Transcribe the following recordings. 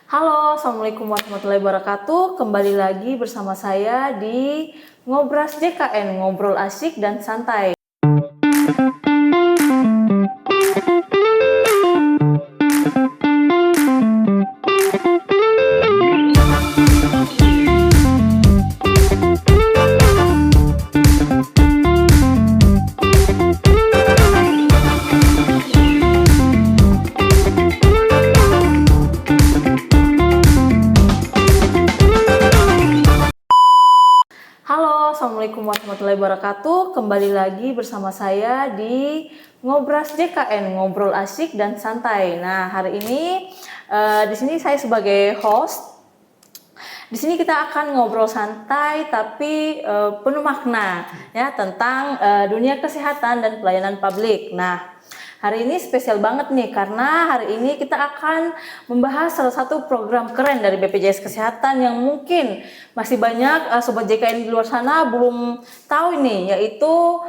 Halo, Assalamualaikum warahmatullahi wabarakatuh. Kembali lagi bersama saya di Ngobras JKN, Ngobrol Asik dan Santai. Halo, Assalamualaikum warahmatullahi wabarakatuh. Kembali lagi bersama saya di Ngobras JKN, Ngobrol Asik dan Santai. Nah, hari ini di sini saya sebagai host. Di sini kita akan ngobrol santai tapi penuh makna ya tentang dunia kesehatan dan pelayanan publik. Nah, hari ini spesial banget nih karena hari ini kita akan membahas salah satu program keren dari BPJS Kesehatan yang mungkin masih banyak sobat JKN di luar sana belum tahu ini, yaitu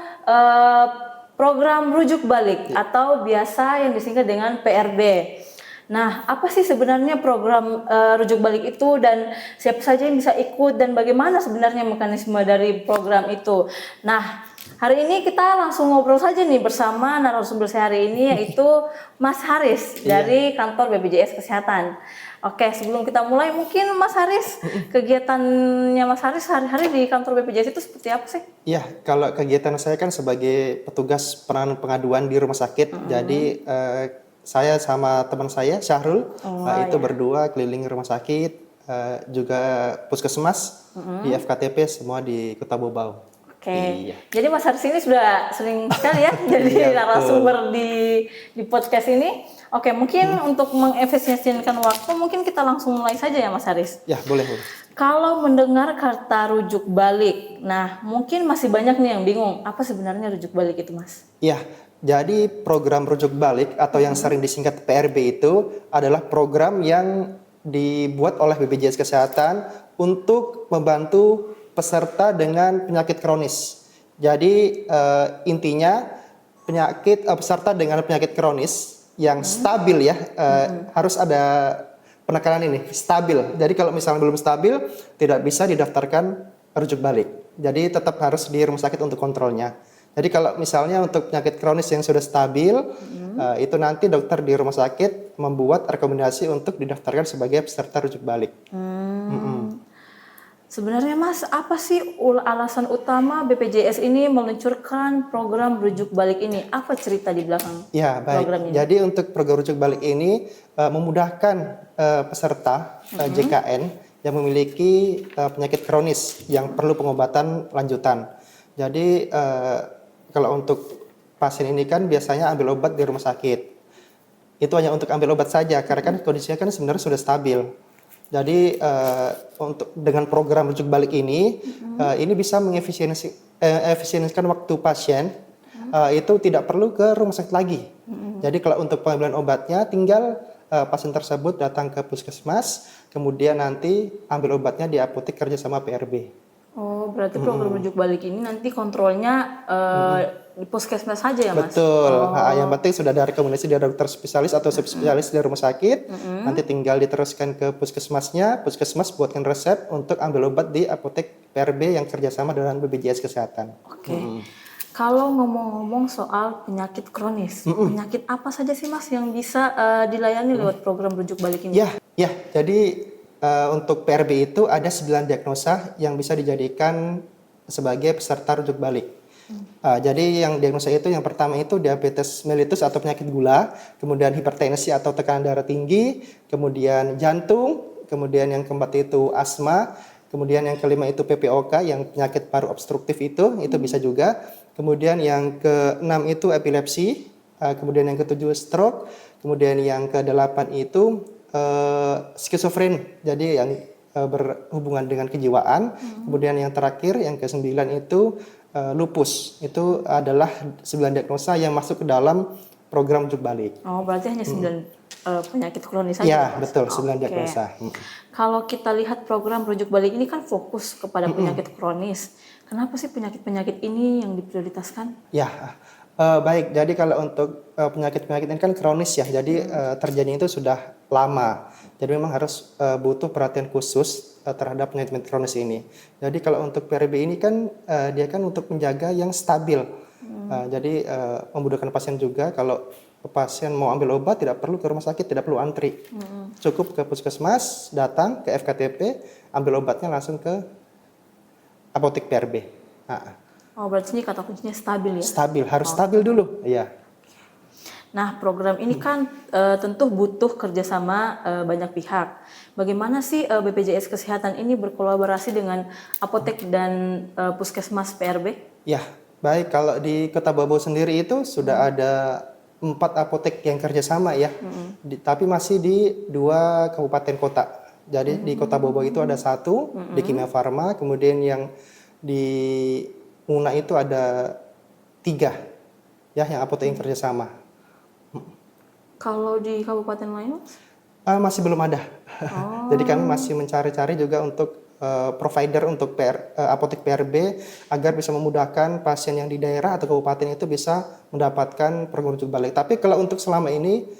program rujuk balik atau biasa yang disingkat dengan PRB. Nah, apa sih sebenarnya program rujuk balik itu dan siapa saja yang bisa ikut dan bagaimana sebenarnya mekanisme dari program itu? Nah, hari ini kita langsung ngobrol saja nih bersama narasumber saya hari ini, yaitu Mas Haris dari kantor BPJS Kesehatan. Oke, sebelum kita mulai mungkin Mas Haris, kegiatannya Mas Haris hari-hari di kantor BPJS itu seperti apa sih? Ya, kalau kegiatan saya kan sebagai petugas penanganan pengaduan di rumah sakit, jadi saya sama teman saya Syahrul itu berdua keliling rumah sakit, juga puskesmas di FKTP semua di Kota Bobau. Oke, Iya. jadi Mas Haris ini sudah sering sekali ya jadi narasumber di podcast ini. Oke, mungkin untuk mengefisiensikan waktu, mungkin kita langsung mulai saja ya Mas Haris. Ya, boleh. Kalau mendengar kata rujuk balik, nah mungkin masih banyak nih yang bingung, apa sebenarnya rujuk balik itu Mas? Ya, jadi program rujuk balik atau yang sering disingkat PRB itu adalah program yang dibuat oleh BPJS Kesehatan untuk membantu peserta dengan penyakit kronis. Jadi intinya peserta dengan penyakit kronis yang stabil ya, harus ada penekanan ini, stabil. Jadi kalau misalnya belum stabil tidak bisa didaftarkan rujuk balik. Jadi tetap harus di rumah sakit untuk kontrolnya. Jadi kalau misalnya untuk penyakit kronis yang sudah stabil, itu nanti dokter di rumah sakit membuat rekomendasi untuk didaftarkan sebagai peserta rujuk balik. Sebenarnya Mas, apa sih alasan utama BPJS ini meluncurkan program rujuk balik ini? Apa cerita di belakang Ya, baik. program ini? Jadi untuk program rujuk balik ini memudahkan peserta JKN yang memiliki penyakit kronis yang perlu pengobatan lanjutan. Jadi kalau untuk pasien ini kan biasanya ambil obat di rumah sakit. Itu hanya untuk ambil obat saja karena kan kondisinya kan sebenarnya sudah stabil. Jadi untuk dengan program rujuk balik ini bisa efisiensikan waktu pasien, itu tidak perlu ke rumah sakit lagi. Jadi kalau untuk pengambilan obatnya tinggal pasien tersebut datang ke puskesmas, kemudian nanti ambil obatnya di apotek kerjasama PRB. Oh, berarti program rujuk balik ini nanti kontrolnya di puskesmas saja ya Mas? Betul. Yang penting sudah ada rekomendasi dari dokter spesialis atau subspesialis dari rumah sakit, nanti tinggal diteruskan ke puskesmasnya, puskesmas buatkan resep untuk ambil obat di apotek PRB yang kerjasama dengan BPJS Kesehatan. Oke. Kalau ngomong-ngomong soal penyakit kronis, penyakit apa saja sih Mas yang bisa dilayani lewat program rujuk balik ini? Ya. Jadi untuk PRB itu ada 9 diagnosa yang bisa dijadikan sebagai peserta rujuk balik. Jadi yang diagnosa itu yang pertama itu diabetes mellitus atau penyakit gula, kemudian hipertensi atau tekanan darah tinggi, kemudian jantung, kemudian yang keempat itu asma, kemudian yang kelima itu PPOK yang penyakit paru obstruktif itu bisa juga. Kemudian yang keenam itu epilepsi, kemudian yang ketujuh stroke, kemudian yang kedelapan itu skizofren, jadi yang berhubungan dengan kejiwaan. Kemudian yang terakhir yang ke-9 itu lupus. Itu adalah 9 diagnosa yang masuk ke dalam program rujuk balik. Oh, berarti hanya 9 penyakit kronis saja? Ya, betul, 9 diagnosa. Kalau kita lihat program rujuk balik ini kan fokus kepada penyakit kronis. Kenapa sih penyakit-penyakit ini yang diprioritaskan? Ya, Baik, jadi kalau untuk penyakit-penyakit ini kan kronis ya, jadi terjadinya itu sudah lama. Jadi memang harus butuh perhatian khusus terhadap penyakit kronis ini. Jadi kalau untuk PRB ini kan dia kan untuk menjaga yang stabil. Jadi memudahkan pasien juga kalau pasien mau ambil obat tidak perlu ke rumah sakit, tidak perlu antri. Cukup ke puskesmas, datang ke FKTP, ambil obatnya langsung ke apotek PRB. Oh, berarti ini kata kuncinya stabil ya? Stabil, harus stabil dulu. Iya. Nah, program ini kan tentu butuh kerjasama banyak pihak. Bagaimana sih BPJS Kesehatan ini berkolaborasi dengan apotek dan puskesmas PRB? Ya, baik. Kalau di Kota Bau sendiri itu sudah ada 4 apotek yang kerjasama ya. Tapi masih di 2 kabupaten kota. Jadi di Kota Bau itu ada 1 di Kimia Farma, kemudian yang di Una itu ada 3 ya yang apotek yang kerjasama. Kalau di kabupaten lain? Masih belum ada. Jadi kami masih mencari-cari juga untuk provider untuk apotek PRB agar bisa memudahkan pasien yang di daerah atau kabupaten itu bisa mendapatkan program rujuk balik. Tapi kalau untuk selama ini,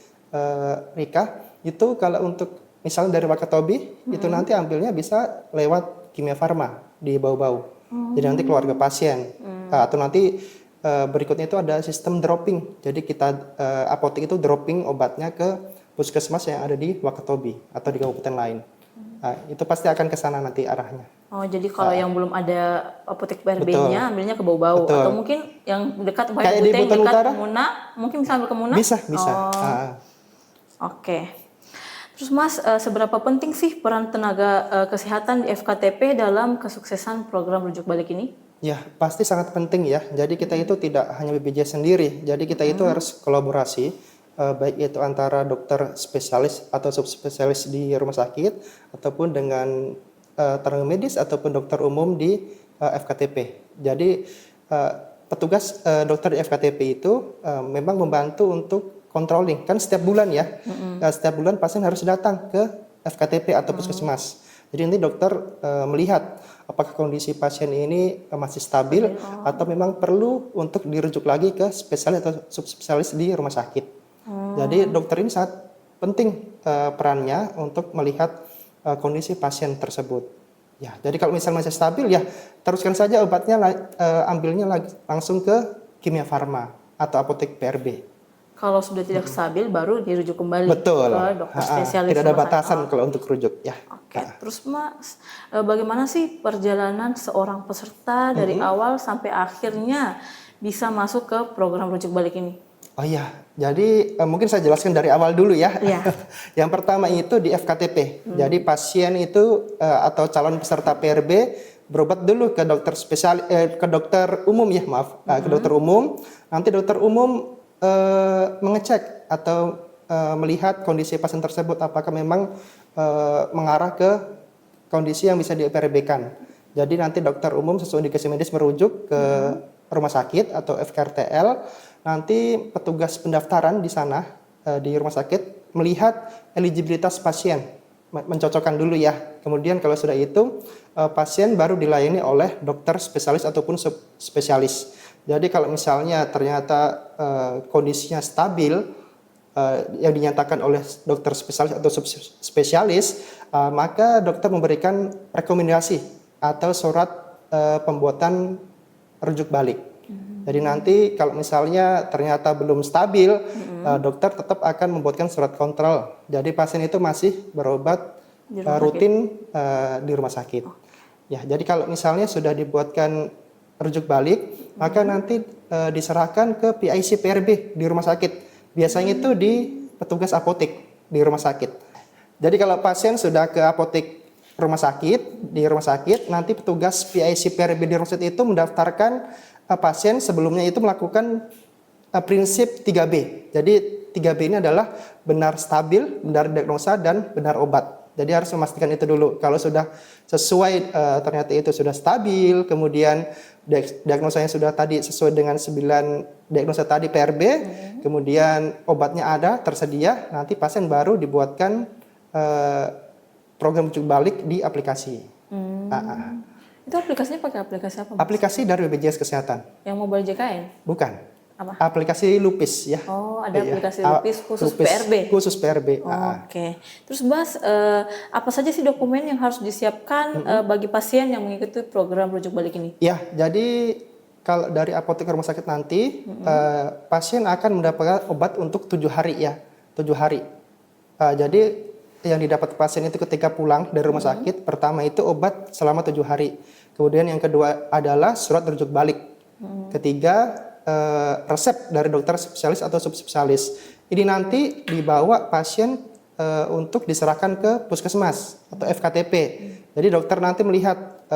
Rika, itu kalau untuk misalnya dari Wakatobi, itu nanti ambilnya bisa lewat Kimia Farma di Bau-Bau. Jadi nanti keluarga pasien. Atau nanti berikutnya itu ada sistem dropping. Jadi kita apotek itu dropping obatnya ke puskesmas yang ada di Wakatobi atau di kabupaten lain. Itu pasti akan ke sana nanti arahnya. Oh, jadi kalau yang belum ada apotek PRB-nya ambilnya ke Bau-Bau atau mungkin yang dekat kayak di Buteng, Buton dekat Utara? Kemuna, mungkin bisa ambil ke Muna? Bisa. Oke. Terus Mas, seberapa penting sih peran tenaga kesehatan di FKTP dalam kesuksesan program rujuk balik ini? Ya, pasti sangat penting ya. Jadi kita itu tidak hanya BPJS sendiri. Jadi kita itu harus kolaborasi, baik itu antara dokter spesialis atau subspesialis di rumah sakit, ataupun dengan tenaga medis ataupun dokter umum di FKTP. Jadi petugas dokter di FKTP itu memang membantu untuk controlling. Kan setiap bulan ya, setiap bulan pasien harus datang ke FKTP atau puskesmas. Jadi nanti dokter melihat apakah kondisi pasien ini masih stabil atau memang perlu untuk dirujuk lagi ke spesialis atau subspesialis di rumah sakit. Jadi dokter ini sangat penting perannya untuk melihat kondisi pasien tersebut. Ya, jadi kalau misalnya masih stabil ya teruskan saja obatnya, ambilnya langsung ke Kimia Farma atau apotek PRB. Kalau sudah tidak stabil baru dirujuk kembali Betul. ke dokter spesialis. Tidak ada rumah batasan sakit. kalau untuk rujuk ya. Oke, terus Mas, bagaimana sih perjalanan seorang peserta dari awal sampai akhirnya bisa masuk ke program rujuk balik ini? Oh iya, jadi mungkin saya jelaskan dari awal dulu ya. Iya. Yang pertama itu di FKTP. Jadi pasien itu atau calon peserta PRB berobat dulu ke dokter ke dokter umum ya, maaf, ke dokter umum. Nanti dokter umum mengecek atau melihat kondisi pasien tersebut apakah memang mengarah ke kondisi yang bisa di-PRB-kan. Jadi nanti dokter umum sesuai indikasi medis merujuk ke rumah sakit atau FKRTL. Nanti petugas pendaftaran di sana di rumah sakit melihat eligibilitas pasien, mencocokkan dulu ya. Kemudian kalau sudah itu pasien baru dilayani oleh dokter spesialis ataupun subspesialis. Jadi kalau misalnya ternyata kondisinya stabil yang dinyatakan oleh dokter spesialis atau subspesialis, maka dokter memberikan rekomendasi atau surat pembuatan rujuk balik. Jadi nanti kalau misalnya ternyata belum stabil, dokter tetap akan membuatkan surat kontrol. Jadi pasien itu masih berobat rutin di rumah sakit. Ya, jadi kalau misalnya sudah dibuatkan rujuk balik, maka nanti diserahkan ke PIC PRB di rumah sakit. Biasanya itu di petugas apotek di rumah sakit. Jadi kalau pasien sudah ke apotek rumah sakit, di rumah sakit, nanti petugas PIC PRB di rumah sakit itu mendaftarkan pasien sebelumnya itu melakukan prinsip 3B. Jadi 3B ini adalah benar stabil, benar diagnosa, dan benar obat. Jadi harus memastikan itu dulu. Kalau sudah sesuai, ternyata itu sudah stabil, kemudian diagnosanya sudah tadi sesuai dengan 9 diagnosa tadi PRB, kemudian obatnya ada, tersedia, nanti pasien baru dibuatkan program rujuk balik di aplikasi. Itu aplikasinya pakai aplikasi apa, Mas? Aplikasi dari BPJS Kesehatan. Yang mobile JKN? Bukan. Apa? Aplikasi Lupis ya. Oh, ada Iya. aplikasi Lupis khusus PRB. Khusus PRB. Oke. Terus Mas, apa saja sih dokumen yang harus disiapkan bagi pasien yang mengikuti program rujuk balik ini? Ya, jadi kalau dari apotek rumah sakit nanti, pasien akan mendapatkan obat untuk 7 hari ya, 7 hari. Jadi yang didapat pasien itu ketika pulang dari rumah sakit, pertama itu obat selama 7 hari. Kemudian yang kedua adalah surat rujuk balik. Ketiga, resep dari dokter spesialis atau subspesialis. Ini nanti dibawa pasien untuk diserahkan ke puskesmas atau FKTP. Jadi dokter nanti melihat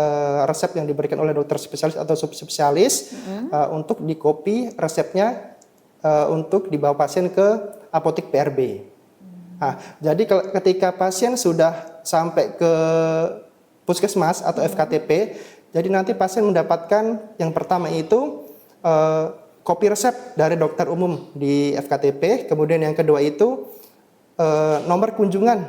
resep yang diberikan oleh dokter spesialis atau subspesialis untuk dikopi resepnya untuk dibawa pasien ke apotek PRB. Nah, jadi ketika pasien sudah sampai ke puskesmas atau FKTP, jadi nanti pasien mendapatkan yang pertama itu kopi resep dari dokter umum di FKTP, kemudian yang kedua itu nomor kunjungan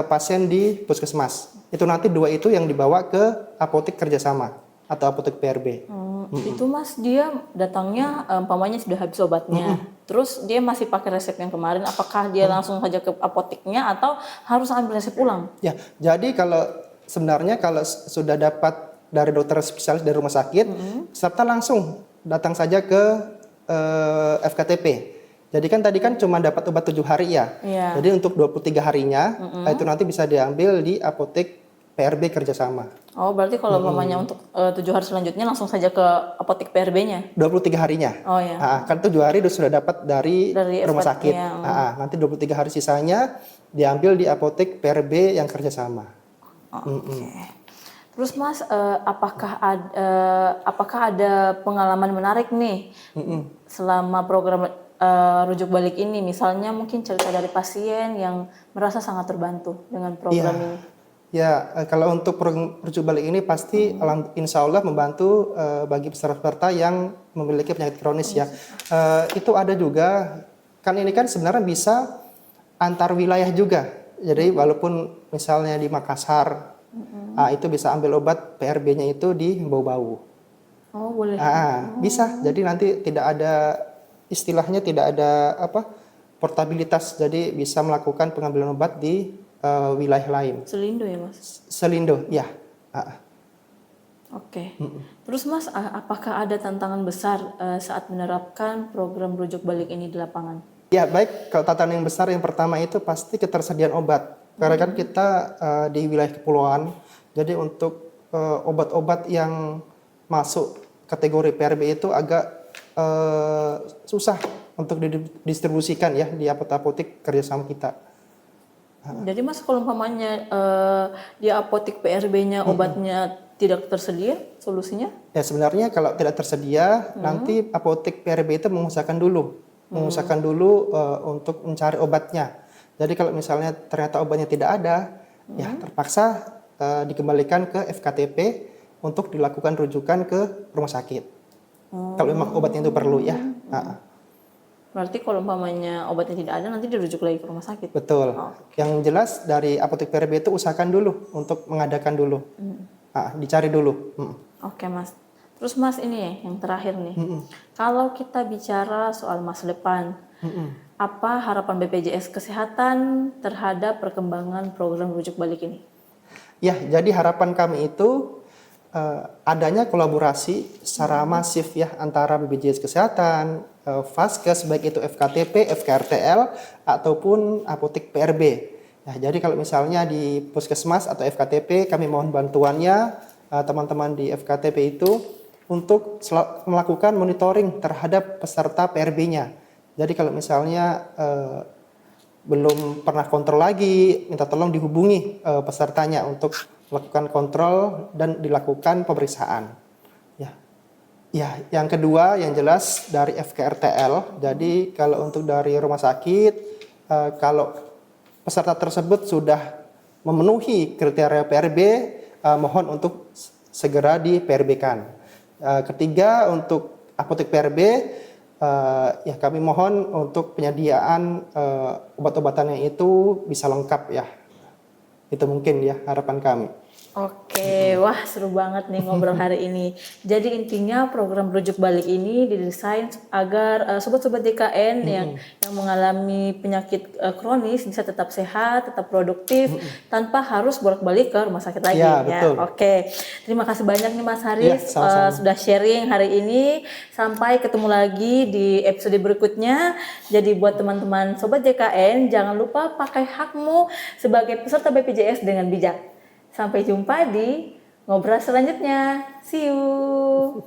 pasien di puskesmas. Itu nanti dua itu yang dibawa ke apotek kerjasama atau apotek PRB. Itu Mas, dia datangnya umpamanya sudah habis obatnya, terus dia masih pakai resep yang kemarin, apakah dia langsung saja ke apoteknya atau harus ambil resep ulang? Ya, jadi sebenarnya kalau sudah dapat dari dokter spesialis dari rumah sakit, serta langsung datang saja ke FKTP. Jadi tadi cuma dapat obat 7 hari ya. Iya. Jadi untuk 23 harinya itu nanti bisa diambil di apotek PRB kerjasama. Oh, berarti kalau umpamanya untuk 7 hari selanjutnya langsung saja ke apotek PRB-nya? 23 harinya. Oh ya. Kan 7 hari sudah dapat dari rumah sakit. Nanti 23 hari sisanya diambil di apotek PRB yang kerjasama. Oke. Terus Mas, apakah ada pengalaman menarik nih selama program rujuk balik ini? Misalnya mungkin cerita dari pasien yang merasa sangat terbantu dengan program ini. Ya, kalau untuk program rujuk balik ini pasti insya Allah membantu bagi peserta yang memiliki penyakit kronis ya. Itu ada juga, ini sebenarnya bisa antar wilayah juga. Jadi walaupun misalnya di Makassar, itu bisa ambil obat PRB-nya itu di Bau-Bau. Oh, boleh. Bisa. Jadi nanti tidak ada istilahnya tidak ada portabilitas. Jadi bisa melakukan pengambilan obat di wilayah lain. Selindo ya Mas? Selindo, ya. Oke. Terus Mas, apakah ada tantangan besar saat menerapkan program rujuk balik ini di lapangan? Ya baik, kalau tantangan yang besar yang pertama itu pasti ketersediaan obat. Karena kita di wilayah kepulauan, jadi untuk obat-obat yang masuk kategori PRB itu agak susah untuk didistribusikan ya di apotek kerjasama kita. Jadi Mas, kalau umpamanya di apotek PRB-nya obatnya tidak tersedia, solusinya? Ya sebenarnya kalau tidak tersedia, nanti apotek PRB itu mengusahakan dulu untuk mencari obatnya. Jadi kalau misalnya ternyata obatnya tidak ada, ya terpaksa dikembalikan ke FKTP untuk dilakukan rujukan ke rumah sakit. Kalau memang obatnya itu perlu ya. Berarti kalau umpamanya obatnya tidak ada, nanti dirujuk lagi ke rumah sakit? Betul. Yang jelas dari apotek PRB itu usahakan dulu untuk mengadakan dulu. Dicari dulu. Oke Mas. Terus Mas, ini yang terakhir nih. Kalau kita bicara soal masa depan, apa harapan BPJS Kesehatan terhadap perkembangan program rujuk balik ini? Ya, jadi harapan kami itu adanya kolaborasi secara masif ya antara BPJS Kesehatan, Vaskes, baik itu FKTP, FKRTL, ataupun apotek PRB. Nah, jadi kalau misalnya di puskesmas atau FKTP, kami mohon bantuannya teman-teman di FKTP itu untuk melakukan monitoring terhadap peserta PRB-nya. Jadi kalau misalnya belum pernah kontrol lagi, minta tolong dihubungi pesertanya untuk melakukan kontrol dan dilakukan pemeriksaan. Ya, yang kedua yang jelas dari FKRTL. Jadi kalau untuk dari rumah sakit, kalau peserta tersebut sudah memenuhi kriteria PRB, mohon untuk segera di PRB-kan. Ketiga untuk apotek PRB, ya kami mohon untuk penyediaan obat-obatannya itu bisa lengkap ya. Itu mungkin ya harapan kami. Oke, wah seru banget nih ngobrol hari ini. Jadi intinya program rujuk balik ini didesain agar sobat-sobat DKN yang mengalami penyakit kronis bisa tetap sehat, tetap produktif tanpa harus bolak-balik ke rumah sakit lagi Ya, ya. betul. Oke, terima kasih banyak nih Mas Iya, Haris sama-sama. sudah sharing hari ini. Sampai ketemu lagi di episode berikutnya. Jadi buat teman-teman sobat JKN jangan lupa pakai hakmu sebagai peserta BPJS dengan bijak. Sampai jumpa di ngobrol selanjutnya. See you.